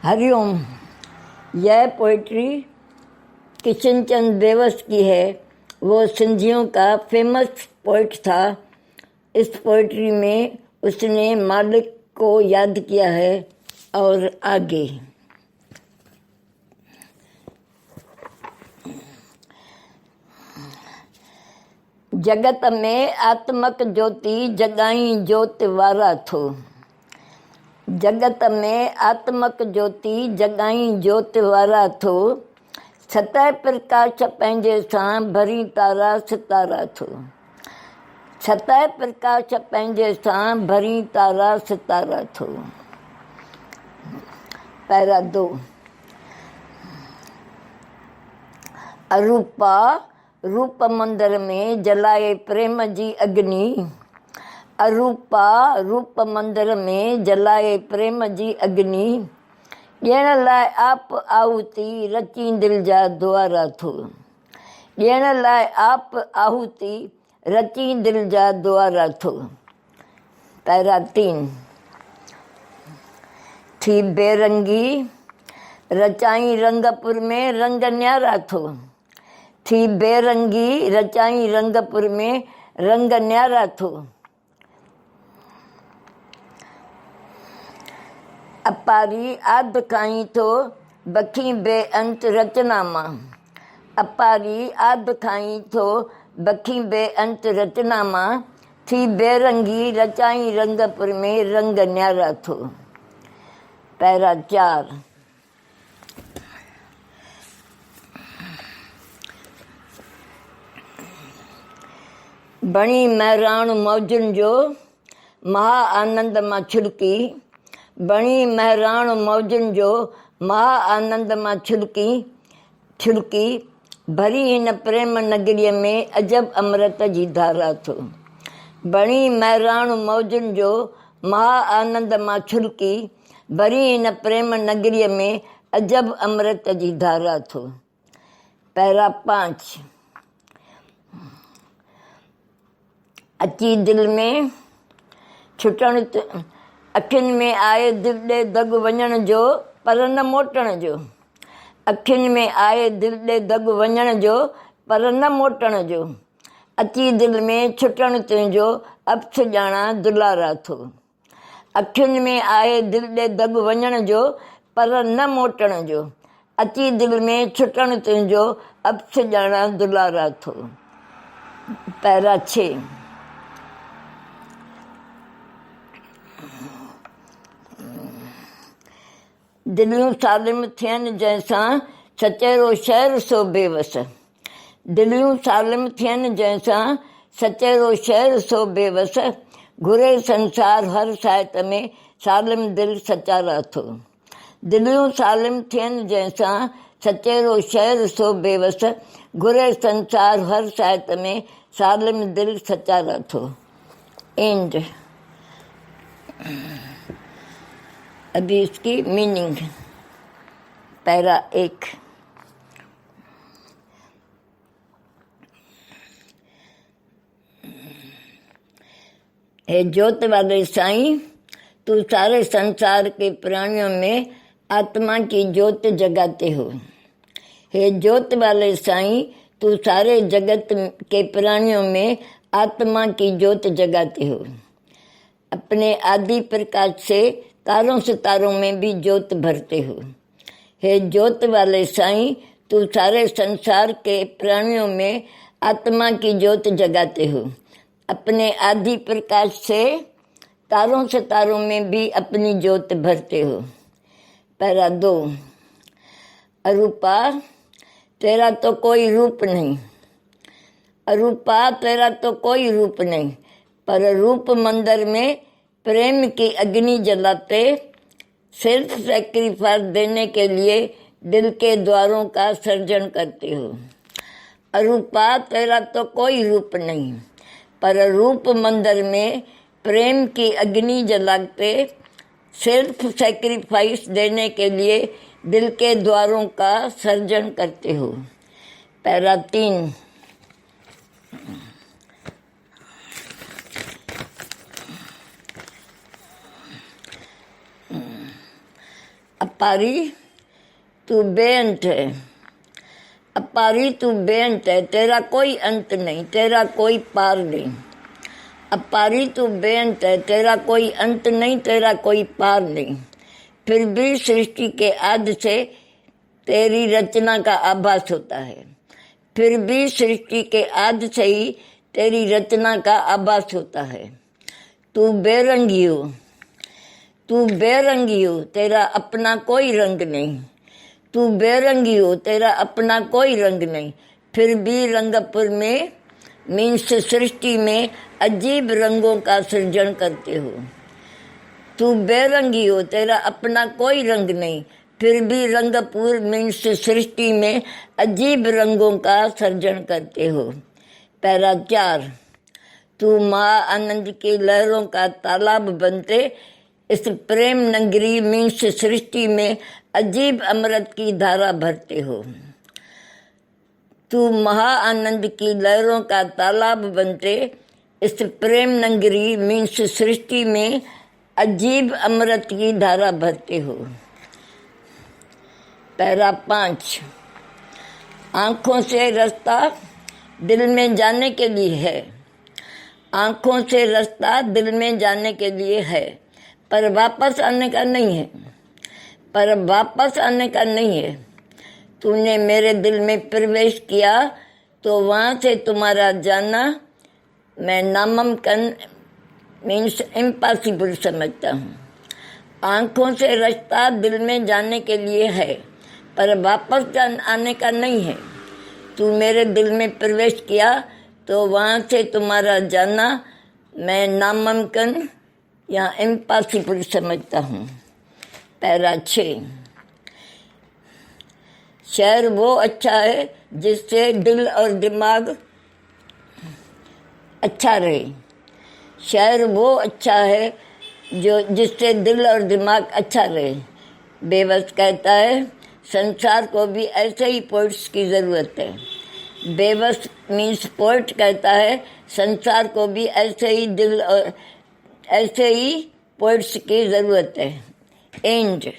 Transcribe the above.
हरिओम। यह पोइट्री किशन चंद बेवस की है। वो सिंधियों का फेमस पोइट था। इस पोइट्री में उसने मालिक को याद किया है। और आगे जगत में आत्मक ज्योति जगाई ज्योत वारा थो। जगत में आत्मक ज्योति जगाई ज्योत वारा थो। सतह प्रकाश पंहिंजे सां भरी तारा सितारा थो। सतह प्रकाश पंहिंजे सां भरी तारा सितारा थो। पैरा 2। अरूपा रूप मंदिर में जलाए प्रेम जी अग्नि। अरूपा रूप मंदिर में जलाए प्रेम जी अग्नि। ॾियण लाइ आप आहुति रची दिलि जा द्वारा थो। ॾियण लाइ आप आहुति रची दिलि जा द्वारा थो। पैरा 3। थी बेरंगी रचाई रंगपुर में रंग न्यारा थो। थी बेरंगी रचाई रंगपुर में रंग न्यारा थो। अपारी आद खाई थो बखी बेअंत रचना मां। अपारी आद खाई थो बखी बेअंत रचना मां। थी बेरंगी रचाई रंगपुर में रंग न्यारा थो। पैरा 4। बणी महिराण मौजुनि जो महा आनंद मां छिड़की। बणी महिराण मौजुनि जो महा आनंद मां छिड़की। छिड़की भरी हिन प्रेम नगरीअ में अजब अमृत जी धारा थो। बणी महिराण मौजुनि जो महा आनंद मां छिड़की। भरी हिन प्रेम नगरीअ में अजब अमृत जी धारा थो। पैरा 5। अची दिलि में छुटण अखियुनि में आए दिलि ॾे दॻु वञण जो पर न मोटण जो। अखियुनि में आए दिलि ॾे दॻु वञण जो पर न मोटण जो। अची दिलि में छुटण तुंहिंजो अप्स ॼाणा दुलारा थो। अखियुनि में आए दिलि ॾे दॻु वञण जो पर न मोटण जो। अची दिलि में छुटण तुंहिंजो अप्स ॼाणा दुलारा थो। पैरा 6। दिलियूं सालिम थियनि जंहिंसां सचेरो शहर सो बेवस। दिलियूं सालिम थियनि जंहिंसां सचेरो शहर सो बेवस। घुरे संसार हर साहित में सालिम दिलि सचारा थो। दिलियूं सालिम थियनि जंहिंसां सचेरो शहर सो बेवस। घुरे संसार हर साहित में सालिम दिलि सचारा थो। एंड अभी इसकी मीनिंग। पैरा 1। हे ज्योत वाले साईं, तू सारे संसार के प्राणियों में आत्मा की ज्योत जगाते हो। हे ज्योत वाले साईं, तू सारे जगत के प्राणियों में आत्मा की ज्योत जगाते हो। अपने आदि प्रकाश से तारों सितारों में भी ज्योत भरते हो। हे ज्योत वाले साईं, तू सारे संसार के प्राणियों में आत्मा की ज्योत जगाते हो। अपने आदि प्रकाश से तारों सितारों में भी अपनी ज्योत भरते हो। पैरा 2। अरूपा तेरा तो कोई रूप नहीं। अरूपा तेरा तो कोई रूप नहीं, पर रूप मंदिर में प्रेम की अग्नि जलाते सेल्फ सेक्रीफाइस देने के लिए दिल के द्वारों का सर्जन करते हो। अरूपा तेरा तो कोई रूप नहीं, पर रूप मंदिर में प्रेम की अग्नि जलाते सेल्फ सेक्रीफाइस देने के लिए दिल के द्वारों का सर्जन करते हो। पैरा 3। अपारी तू बेअंत है, अपारी तू बेअंत है, तेरा कोई अंत नहीं, तेरा कोई पार नहीं। अपारी तू बेअंत है, तेरा कोई अंत नहीं, तेरा कोई पार नहीं। फिर भी सृष्टि के आदि से तेरी रचना का आभास होता है, फिर भी सृष्टि के आदि से ही तेरी रचना का आभास होता है। तू बेरंगी हो, तू बेरंगी हो, तेरा अपना कोई रंग नहीं। तू बेरंगी हो, तेरा अपना कोई रंग नहीं, फिर भी रंगपुर में मीन्स सृष्टि में अजीब रंगों का सृजन करते हो। तू बेरंगी हो, तेरा अपना कोई रंग नहीं, फिर भी रंगपुर मीन्स सृष्टि में अजीब रंगों का सर्जन करते हो। पैरा 4, तू माँ आनंद की लहरों का तालाब बनते इस प्रेम नगरी मीन्स सृष्टि में अजीब अमृत की धारा भरते हो। तू महा आनंद की लहरों का तालाब बनते इस प्रेम नगरी मीन्स सृष्टि में अजीब अमृत की धारा भरते हो। पैरा 5, आँखों से रास्ता दिल में जाने के लिए है, आँखों से रास्ता दिल में जाने के लिए है, पर वापस आने का नहीं है, पर वापस आने का नहीं है। तूने मेरे दिल में प्रवेश किया तो वहाँ से तुम्हारा जाना मैं नामुमकिन मीन्स इम्पॉसिबल समझता हूँ। आँखों से रास्ता दिल में जाने के लिए है, पर वापस आने का नहीं है। तू मेरे दिल में प्रवेश किया तो वहाँ से तुम्हारा जाना मैं नामुमकिन या इम्पॉसिबल समझता हूँ। पैरा 6, शहर वो अच्छा है जिससे दिल और दिमाग अच्छा रहे, शहर वो अच्छा है जो जिससे दिल और दिमाग अच्छा रहे। बेबस कहता है संसार को भी ऐसे ही पोइट्स की ज़रूरत है। बेबस मीन्स पोइट कहता है संसार को भी ऐसे ही दिल और ऐसे ही पोइट्स की ज़रूरत है। एंड